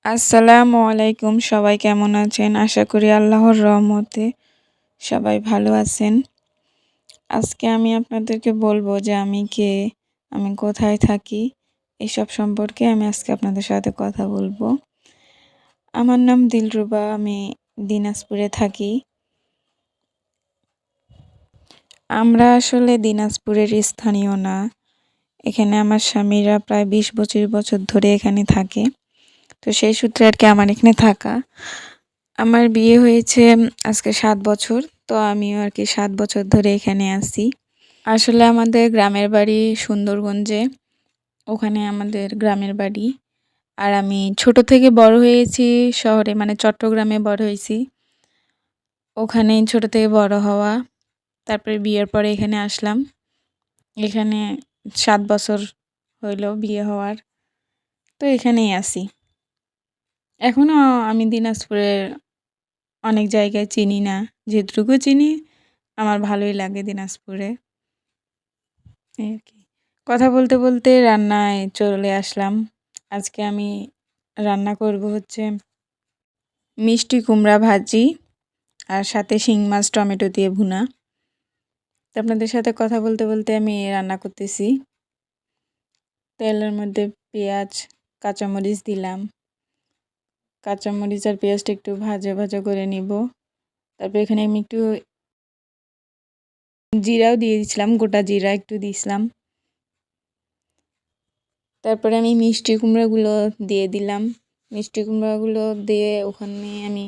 আসসালামু আলাইকুম। সবাই কেমন আছেন? আশা করি আল্লাহর রহমতে সবাই ভালো আছেন। আজকে আমি আপনাদেরকে বলবো যে আমি কে, আমি কোথায় থাকি, এসব সম্পর্কে আমি আজকে আপনাদের সাথে কথা বলবো। আমার নাম দিলরুবা, আমি দিনাজপুরে থাকি। আমরা আসলে দিনাজপুরের স্থানীয় না। এখানে আমার স্বামীরা প্রায় ২০-২৫ বছর ধরে এখানে থাকে। তো সেই সূত্রে আর কি আমার এখানে থাকা। আমার বিয়ে হয়েছে আজকে ৭ বছর। তো আমিও আর কি ৭ বছর ধরে এখানে আছি। আসলে আমাদের গ্রামের বাড়ি সুন্দরগঞ্জে। ওখানে আমাদের গ্রামের বাড়ি। আর আমি ছোট থেকে বড় হয়েছি শহরে, মানে চট্টগ্রামে বড় হয়েছি। ওখানেই ছোট থেকে বড় হওয়া। তারপরে বিয়ের পরে এখানে আসলাম। এখানে ৭ বছর হইল বিয়ে হওয়ার। তো এখানেই আছি। এখনও আমি দিনাজপুরের অনেক জায়গায় চিনি না। যেটুকু চিনি আমার ভালোই লাগে দিনাজপুরে। এই আর কি। কথা বলতে বলতে রান্নায় চলে আসলাম। আজকে আমি রান্না করব হচ্ছে মিষ্টি কুমড়া ভাজি আর সাথে শিং মাছ টমেটো দিয়ে ভুনা। তো আপনাদের সাথে কথা বলতে বলতে আমি রান্না করতেছি। তেলের মধ্যে পেঁয়াজ, কাঁচামরিচ দিলাম। কাঁচামরিচ আর পেঁয়াজটা একটু ভাজা ভাজা করে নিব। তারপর এখানে আমি একটু জিরাও দিয়ে দিয়েছিলাম, গোটা জিরা একটু দিয়েছিলাম। তারপরে আমি মিষ্টি কুমড়াগুলো দিয়ে দিলাম। মিষ্টি কুমড়াগুলো দিয়ে ওখানে আমি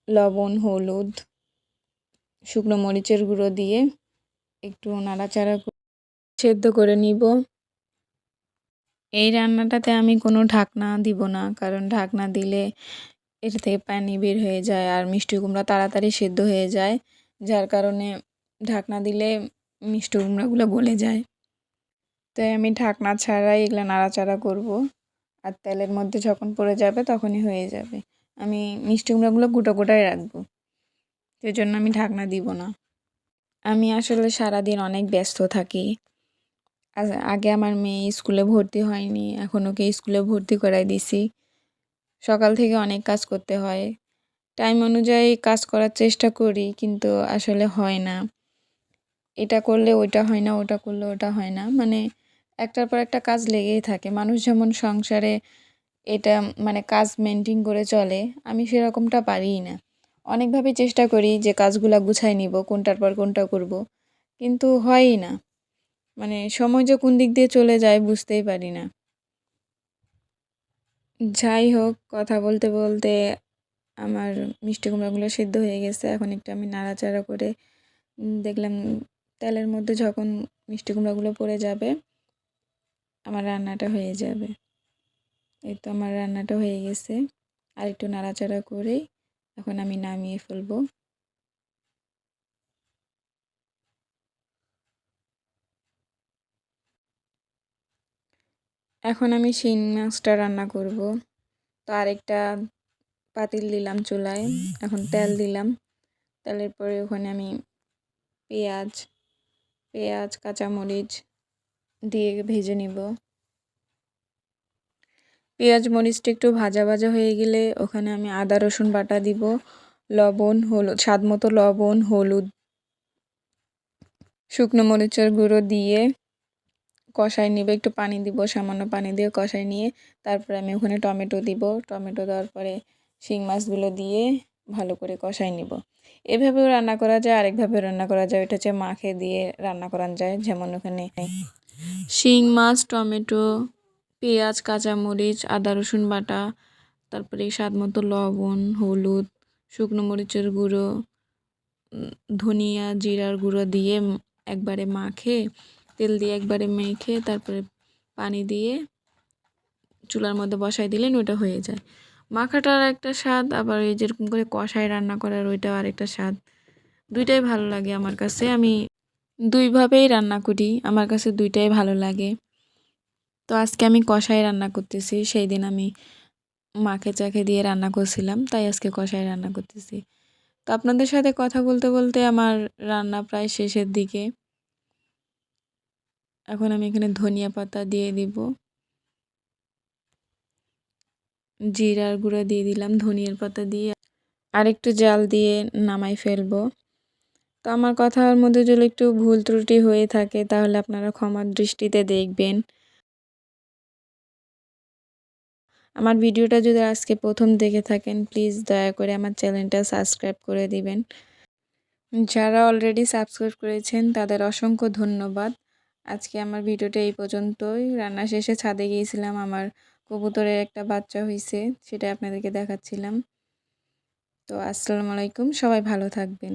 লবণ, হলুদ, শুকনো মরিচের গুঁড়ো দিয়ে একটু নাড়াচাড়া সেদ্ধ করে নিব। এই রান্নাটাতে আমি কোনো ঢাকনা দিব না, কারণ ঢাকনা দিলে এটা থেকে পানি বের হয়ে যায় আর মিষ্টি কুমড়া তাড়াতাড়ি সেদ্ধ হয়ে যায়, যার কারণে ঢাকনা দিলে মিষ্টি কুমড়াগুলো গলে যায়। তাই আমি ঢাকনা ছাড়াই এগুলো নাড়াচাড়া করব। আর তেলের মধ্যে যখন পড়ে যাবে তখনই হয়ে যাবে। আমি মিষ্টি কুমড়াগুলো গোটা গোটাই রাখবো, সেজন্য আমি ঢাকনা দিব না। আমি আসলে সারাদিন অনেক ব্যস্ত থাকি। আগে আমার মেয়ে স্কুলে ভর্তি হয়নি, এখন ওকে স্কুলে ভর্তি করাই দিছি। সকাল থেকে অনেক কাজ করতে হয়। টাইম অনুযায়ী কাজ করার চেষ্টা করি, কিন্তু আসলে হয় না। এটা করলে ওইটা হয় না, ওটা করলে ওটা হয় না, মানে একটার পর একটা কাজ লেগেই থাকে। মানুষ যেমন সংসারে এটা মানে কাজ মেনটেন করে চলে, আমি সেরকমটা পারিই না। অনেকভাবে চেষ্টা করি যে কাজগুলা গুছাই নিব, কোনটার পর কোনটা করব, কিন্তু হয়ই না। মানে সময় যে কোন দিক দিয়ে চলে যায় বুঝতেই পারি না। যাই হোক, কথা বলতে বলতে আমার মিষ্টি কুমড়াগুলো সিদ্ধ হয়ে গেছে। এখন একটু আমি নাড়াচাড়া করে দেখলাম তেলের মধ্যে যখন মিষ্টি কুমড়াগুলো পড়ে যাবে আমার রান্নাটা হয়ে যাবে। এই তো আমার রান্নাটা হয়ে গেছে। আর একটু নাড়াচাড়া করেই এখন আমি নামিয়ে ফেলবো। এখন আমি শিং মাছটা রান্না করব। তো আরেকটা পাতিল দিলাম চুলায়, এখন তেল দিলাম। তেলের পরে ওখানে আমি পেঁয়াজ পেঁয়াজ কাঁচামরিচ দিয়ে ভেজে নিব। পেঁয়াজ মরিচটা একটু ভাজা ভাজা হয়ে গেলে ওখানে আমি আদা রসুন বাটা দিব, লবণ, হলুদ, স্বাদ মতো লবণ, হলুদ, শুকনো মরিচের গুঁড়ো দিয়ে কষাই নিব। একটু পানি দিব, সামান্য পানি দিয়ে কষাই নিয়ে তারপরে আমি ওখানে টমেটো দিব। টমেটো দেওয়ার পরে শিং মাছগুলো দিয়ে ভালো করে কষাই নিব। এভাবেও রান্না করা যায়, আরেকভাবে রান্না করা যায়, ওটা হচ্ছে মাখে দিয়ে রান্না করা যায়। যেমন ওখানে শিং মাছ, টমেটো, পেঁয়াজ, কাঁচামরিচ, আদা রসুন বাটা, তারপরে স্বাদ মতো লবণ, হলুদ, শুকনো মরিচের গুঁড়ো, ধনিয়া জিরার গুঁড়ো দিয়ে একবারে মাখে, তেল দিয়ে একবারে মেখে তারপরে পানি দিয়ে চুলার মধ্যে বসাই দিলেন, ওটা হয়ে যায়। মাখাটার একটা স্বাদ, আবার এই যেরকম করে কষায় রান্না করার ওইটাও আরেকটা স্বাদ। দুইটাই ভালো লাগে আমার কাছে। আমি দুইভাবেই রান্না করি, আমার কাছে দুইটাই ভালো লাগে। তো আজকে আমি কষায় রান্না করতেছি, সেই দিন আমি মাখে চাখে দিয়ে রান্না করছিলাম, তাই আজকে কষায় রান্না করতেছি। তো আপনাদের সাথে কথা বলতে বলতে আমার রান্না প্রায় শেষের দিকে। এখন আমি এখানে ধনিয়া পাতা দিয়ে দিব, জিরার গুঁড়া দিয়ে দিলাম, ধনিয়ার পাতা দিয়ে আর একটু জাল দিয়ে নামাই ফেলবো। তো আমার কথার মধ্যে যদি একটু ভুল ত্রুটি হয়ে থাকে তাহলে আপনারা ক্ষমার দৃষ্টিতে দেখবেন। আমার ভিডিওটা যদি আজকে প্রথম দেখে থাকেন প্লিজ দয়া করে আমার চ্যানেলটা সাবস্ক্রাইব করে দিবেন। যারা অলরেডি সাবস্ক্রাইব করেছেন তাদের অসংখ্য ধন্যবাদ। আজকে আমার ভিডিওটা এই পর্যন্তই। রান্না শেষে ছাদে গিয়েছিলাম, আমার কবুতরের একটা বাচ্চা হয়েছে, সেটা আপনাদেরকে দেখাচ্ছিলাম। তো আসসালামু আলাইকুম, সবাই ভালো থাকবেন।